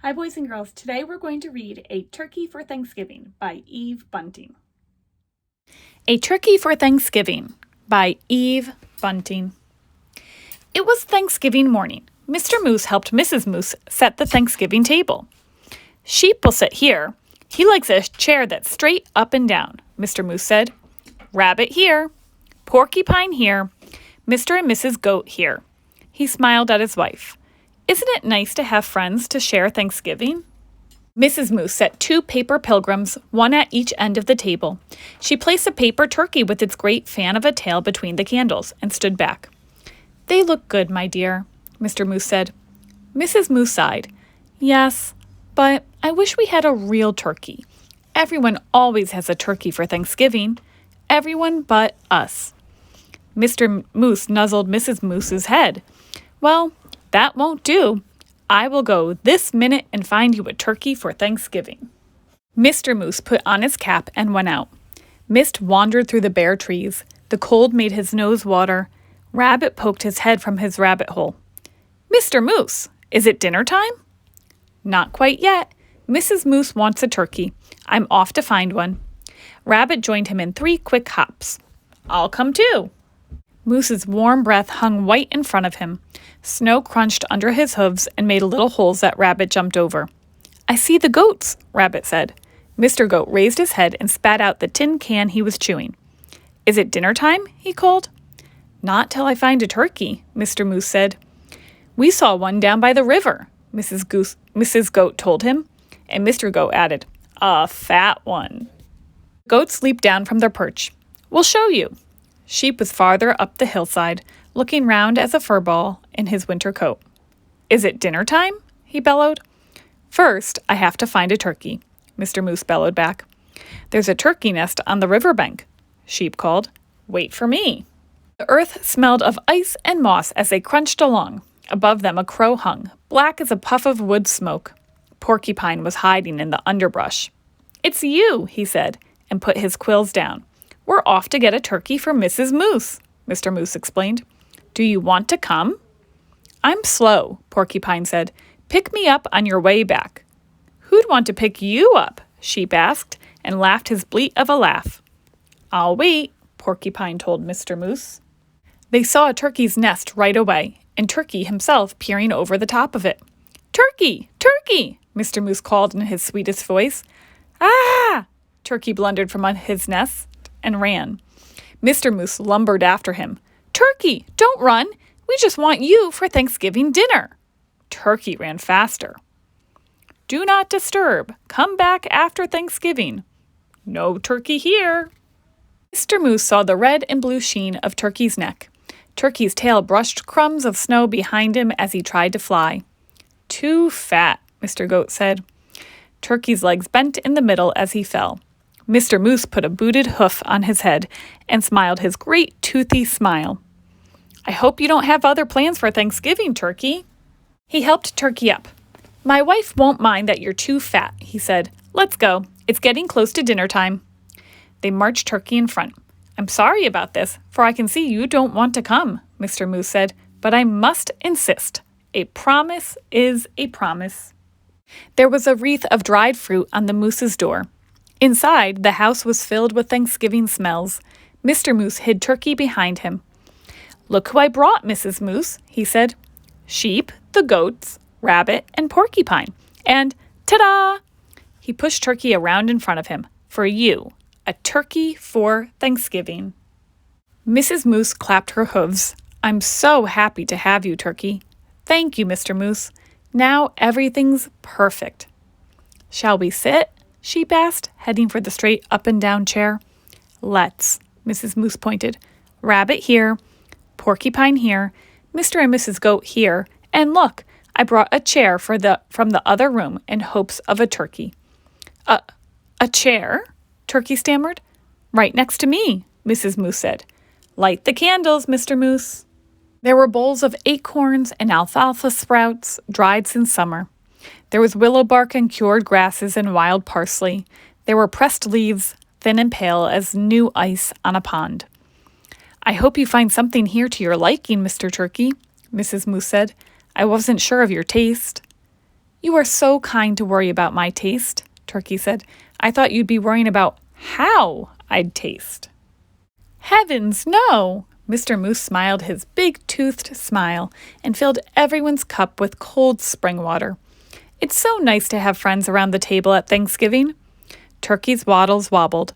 Hi, boys and girls. Today we're going to read A Turkey for Thanksgiving by Eve Bunting. A Turkey for Thanksgiving by Eve Bunting. It was Thanksgiving morning. Mr. Moose helped Mrs. Moose set the Thanksgiving table. Sheep will sit here. He likes a chair that's straight up and down, Mr. Moose said. Rabbit here. Porcupine here. Mr. and Mrs. Goat here. He smiled at his wife. Isn't it nice to have friends to share Thanksgiving? Mrs. Moose set 2 paper pilgrims, one at each end of the table. She placed a paper turkey with its great fan of a tail between the candles and stood back. They look good, my dear, Mr. Moose said. Mrs. Moose sighed. Yes, but I wish we had a real turkey. Everyone always has a turkey for Thanksgiving. Everyone but us. Mr. Moose nuzzled Mrs. Moose's head. Well, that won't do. I will go this minute and find you a turkey for Thanksgiving. Mr. Moose put on his cap and went out. Mist wandered through the bare trees. The cold made his nose water. Rabbit poked his head from his rabbit hole. Mr. Moose, is it dinner time? Not quite yet. Mrs. Moose wants a turkey. I'm off to find one. Rabbit joined him in 3 quick hops. I'll come too. Moose's warm breath hung white in front of him. Snow crunched under his hooves and made little holes that Rabbit jumped over. I see the goats, Rabbit said. Mr. Goat raised his head and spat out the tin can he was chewing. Is it dinner time? He called. Not till I find a turkey, Mr. Moose said. We saw one down by the river, Mrs. Goat told him, and Mr. Goat added, a fat one. Goats leaped down from their perch. We'll show you. Sheep was farther up the hillside, looking round as a furball in his winter coat. Is it dinner time? He bellowed. First, I have to find a turkey, Mr. Moose bellowed back. There's a turkey nest on the riverbank, Sheep called. Wait for me. The earth smelled of ice and moss as they crunched along. Above them a crow hung, black as a puff of wood smoke. Porcupine was hiding in the underbrush. It's you, he said, and put his quills down. We're off to get a turkey for Mrs. Moose, Mr. Moose explained. Do you want to come? I'm slow, Porcupine said. Pick me up on your way back. Who'd want to pick you up? Sheep asked, and laughed his bleat of a laugh. I'll wait, Porcupine told Mr. Moose. They saw a turkey's nest right away, and Turkey himself peering over the top of it. Turkey! Turkey! Mr. Moose called in his sweetest voice. Ah! Turkey blundered from his nest and ran. Mr. Moose lumbered after him. Turkey, don't run. We just want you for Thanksgiving dinner. Turkey ran faster. Do not disturb. Come back after Thanksgiving. No turkey here. Mr. Moose saw the red and blue sheen of Turkey's neck. Turkey's tail brushed crumbs of snow behind him as he tried to fly. Too fat, Mr. Goat said. Turkey's legs bent in the middle as he fell. Mr. Moose put a booted hoof on his head and smiled his great toothy smile. I hope you don't have other plans for Thanksgiving, Turkey. He helped Turkey up. My wife won't mind that you're too fat, he said. Let's go. It's getting close to dinner time. They marched Turkey in front. I'm sorry about this, for I can see you don't want to come, Mr. Moose said, but I must insist. A promise is a promise. There was a wreath of dried fruit on the moose's door. Inside, the house was filled with Thanksgiving smells. Mr. Moose hid Turkey behind him. Look who I brought, Mrs. Moose, he said. Sheep, the goats, Rabbit, and Porcupine. And ta-da! He pushed Turkey around in front of him. For you, a turkey for Thanksgiving. Mrs. Moose clapped her hooves. I'm so happy to have you, Turkey. Thank you, Mr. Moose. Now everything's perfect. Shall we sit? Sheep asked, heading for the straight up and down chair. Let's, Mrs. Moose pointed. Rabbit here, Porcupine here, Mr. and Mrs. Goat here, and look, I brought a chair from the other room in hopes of a turkey. A chair? Turkey stammered. Right next to me, Mrs. Moose said. Light the candles, Mr. Moose. There were bowls of acorns and alfalfa sprouts, dried since summer. There was willow bark and cured grasses and wild parsley. There were pressed leaves, thin and pale as new ice on a pond. I hope you find something here to your liking, Mr. Turkey, Mrs. Moose said. I wasn't sure of your taste. "You are so kind to worry about my taste," Turkey said. "I thought you'd be worrying about how I'd taste." "Heavens, no!" Mr. Moose smiled his big-toothed smile and filled everyone's cup with cold spring water. "It's so nice to have friends around the table at Thanksgiving." Turkey's wattles wobbled.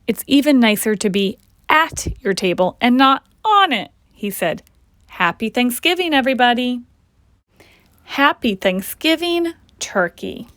"It's even nicer to be at your table and not on it," he said. "Happy Thanksgiving, everybody." Happy Thanksgiving, Turkey.